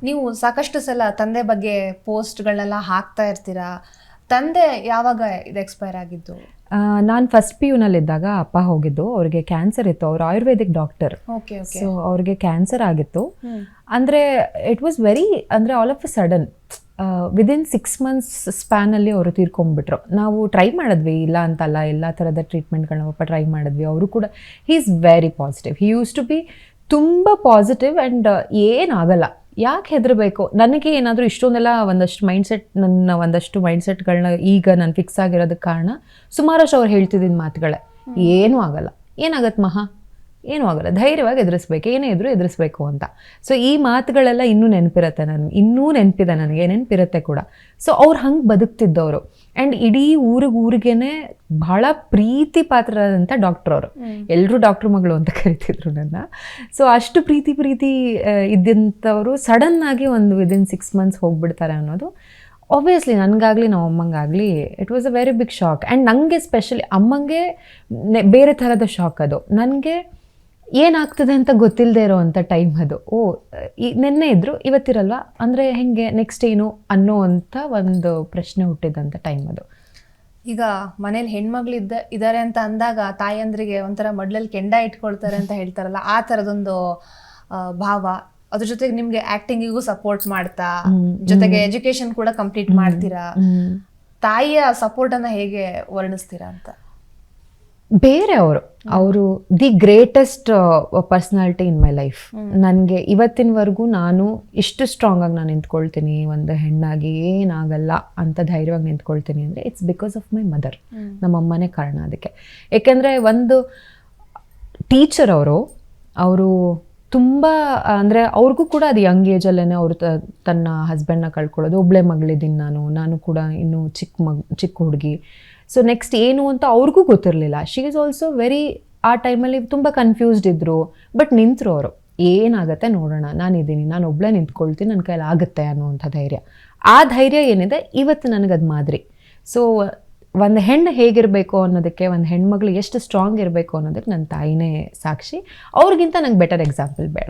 ನೀವು ಸಾಕಷ್ಟು ಸಲ ತಂದೆ ಬಗ್ಗೆ ಪೋಸ್ಟ್ಗಳನ್ನೆಲ್ಲ ಹಾಕ್ತಾ ಇರ್ತೀರಾ. ತಂದೆ ಯಾವಾಗ ಇದು ಎಕ್ಸ್ಪೈರ್ ಆಗಿದ್ದು? ನಾನು ಫಸ್ಟ್ ಪಿ ಯುನಲ್ಲಿದ್ದಾಗ ಅಪ್ಪ ಹೋಗಿದ್ದು, ಅವ್ರಿಗೆ ಕ್ಯಾನ್ಸರ್ ಇತ್ತು. ಅವ್ರು ಆಯುರ್ವೇದಿಕ್ ಡಾಕ್ಟರ್. ಸೊ ಅವ್ರಿಗೆ ಕ್ಯಾನ್ಸರ್ ಆಗಿತ್ತು. ಅಂದರೆ ಇಟ್ ವಾಸ್ ವೆರಿ, ಅಂದರೆ all of a sudden within 6 months ಸ್ಪ್ಯಾನಲ್ಲಿ ಅವರು ತೀರ್ಕೊಂಡ್ಬಿಟ್ರು. ನಾವು ಟ್ರೈ ಮಾಡಿದ್ವಿ, ಇಲ್ಲ ಅಂತಲ್ಲ, ಎಲ್ಲ ಥರದ ಟ್ರೀಟ್ಮೆಂಟ್ಗಳನ್ನ ಪಾಪ ಟ್ರೈ ಮಾಡಿದ್ವಿ. ಅವರು ಕೂಡ he is very positive. He use to be ತುಂಬ ಪಾಸಿಟಿವ್ ಆ್ಯಂಡ್ ಏನಾಗಲ್ಲ, ಯಾಕೆ ಹೆದರಬೇಕು, ನನಗೆ ಏನಾದರೂ ಇಷ್ಟೊಂದೆಲ್ಲ ಒಂದಷ್ಟು ಮೈಂಡ್ಸೆಟ್ಗಳನ್ನ ಈಗ ನಾನು ಫಿಕ್ಸ್ ಆಗಿರೋದಕ್ಕೆ ಕಾರಣ ಸುಮಾರಷ್ಟು ಅವ್ರು ಹೇಳ್ತಿದ್ದಿದ್ದ ಮಾತುಗಳೇ. ಏನೂ ಆಗಲ್ಲ, ಏನಾಗತ್ತೆ ಮಹಾ, ಏನೂ ಆಗಲ್ಲ, ಧೈರ್ಯವಾಗಿ ಎದುರಿಸ್ಬೇಕು, ಏನೇ ಇದ್ರೂ ಎದುರಿಸ್ಬೇಕು ಅಂತ. ಸೊ ಈ ಮಾತುಗಳೆಲ್ಲ ಇನ್ನೂ ನೆನಪಿರುತ್ತೆ, ನೆನಪಿದೆ ನನಗೆ, ನೆನಪಿರುತ್ತೆ ಕೂಡ. ಸೊ ಅವ್ರು ಹಂಗೆ ಬದುಕ್ತಿದ್ದವರು. ಆ್ಯಂಡ್ ಇಡೀ ಊರಿಗೇನೆ ಬಹಳ ಪ್ರೀತಿ ಪಾತ್ರರಾದಂಥ ಡಾಕ್ಟ್ರ್ ಅವರು. ಎಲ್ಲರೂ ಡಾಕ್ಟ್ರ್ ಮಗಳು ಅಂತ ಕರಿತಿದ್ರು ನನ್ನ. ಸೊ ಅಷ್ಟು ಪ್ರೀತಿ ಇದ್ದಂಥವ್ರು ಸಡನ್ನಾಗಿ ಒಂದು ವಿದಿನ್ 6 months ಹೋಗ್ಬಿಡ್ತಾರೆ ಅನ್ನೋದು ಆಬ್ವಿಯಸ್ಲಿ ನನಗಾಗಲಿ ನಮ್ಮ ಅಮ್ಮಂಗಾಗಲಿ it was a very big shock. And ನನಗೆ ಸ್ಪೆಷಲಿ ಅಮ್ಮಂಗೆ ಬೇರೆ ಥರದ ಶಾಕ್ ಅದು. ನನಗೆ ಏನಾಗ್ತದೆ ಅಂತ ಗೊತ್ತಿಲ್ಲದೆ ಇರೋ ಅಂಥ ಟೈಮ್ ಅದು. ನೆನ್ನೆ ಇದ್ದರು ಇವತ್ತಿರಲ್ವ, ಅಂದರೆ ಹೆಂಗೆ ನೆಕ್ಸ್ಟ್ ಏನು ಅನ್ನೋ ಅಂಥ ಒಂದು ಪ್ರಶ್ನೆ ಹುಟ್ಟಿದಂಥ ಟೈಮ್ ಅದು. ಈಗ ಮನೇಲಿ ಇದ್ದಾರೆ ಅಂತ ಅಂದಾಗ ತಾಯಂದ್ರಿಗೆ ಒಂಥರ ಮಡ್ಲಲ್ಲಿ ಕೆಂಡ ಇಟ್ಕೊಳ್ತಾರೆ ಅಂತ ಹೇಳ್ತಾರಲ್ಲ, ಆ ಥರದೊಂದು ಭಾವ. ಅದ್ರ ಜೊತೆಗೆ ನಿಮ್ಗೆ ಆಕ್ಟಿಂಗಿಗೂ ಸಪೋರ್ಟ್ ಮಾಡ್ತಾ, ಜೊತೆಗೆ ಎಜುಕೇಶನ್ ಕೂಡ ಕಂಪ್ಲೀಟ್ ಮಾಡ್ತೀರಾ. ತಾಯಿಯ ಸಪೋರ್ಟ್ ಅನ್ನ ಹೇಗೆ ವರ್ಣಿಸ್ತೀರಾ ಅಂತ? ಬೇರೆ ಅವರು the greatest personality in my life. ನನಗೆ ಇವತ್ತಿನವರೆಗೂ ನಾನು ಇಷ್ಟು ಸ್ಟ್ರಾಂಗ್ ಆಗಿ ನಾನು ನಿಂತ್ಕೊಳ್ತೀನಿ, ಒಂದು ಹೆಣ್ಣಾಗಿ ಏನಾಗಲ್ಲ ಅಂತ ಧೈರ್ಯವಾಗಿ ನಿಂತ್ಕೊಳ್ತೀನಿ ಅಂದರೆ it's because of my mother. ನಮ್ಮಮ್ಮನೇ ಕಾರಣ ಅದಕ್ಕೆ. ಏಕೆಂದರೆ ಒಂದು ಟೀಚರ್ ಅವರು ತುಂಬ, ಅಂದರೆ ಅವ್ರಿಗೂ ಕೂಡ ಅದು ಯಂಗ್ ಏಜಲ್ಲೇ ಅವರು ತನ್ನ ಹಸ್ಬೆಂಡ್ನ ಕಳ್ಕೊಳ್ಳೋದು. ಒಬ್ಬಳೇ ಮಗಳಿದ್ದೀನಿ ನಾನು ಕೂಡ ಇನ್ನೂ ಚಿಕ್ಕ ಹುಡುಗಿ. ಸೊ ನೆಕ್ಸ್ಟ್ ಏನು ಅಂತ ಅವ್ರಿಗೂ ಗೊತ್ತಿರಲಿಲ್ಲ. ಶಿ ಈಸ್ ಆಲ್ಸೋ ವೆರಿ, ಆ ಟೈಮಲ್ಲಿ ತುಂಬ ಕನ್ಫ್ಯೂಸ್ಡ್ ಇದ್ದರು. ಬಟ್ ನಿಂತರು ಅವರು, ಏನಾಗುತ್ತೆ ನೋಡೋಣ, ನಾನಿದ್ದೀನಿ, ನಾನು ಒಬ್ಬಳೇ ನಿಂತ್ಕೊಳ್ತೀನಿ, ನನ್ನ ಕೈಯಲ್ಲಿ ಆಗುತ್ತೆ ಅನ್ನೋವಂಥ ಧೈರ್ಯ. ಆ ಧೈರ್ಯ ಏನಿದೆ ಇವತ್ತು ನನಗದು ಮಾದರಿ. ಸೊ ಒಂದು ಹೆಣ್ಣು ಹೇಗಿರಬೇಕು ಅನ್ನೋದಕ್ಕೆ, ಒಂದು ಹೆಣ್ಮಗಳು ಎಷ್ಟು ಸ್ಟ್ರಾಂಗ್ ಇರಬೇಕು ಅನ್ನೋದಕ್ಕೆ ನನ್ನ ತಾಯಿನೇ ಸಾಕ್ಷಿ. ಅವ್ರಿಗಿಂತ ನಂಗೆ ಬೆಟರ್ ಎಕ್ಸಾಂಪಲ್ ಬೇಡ.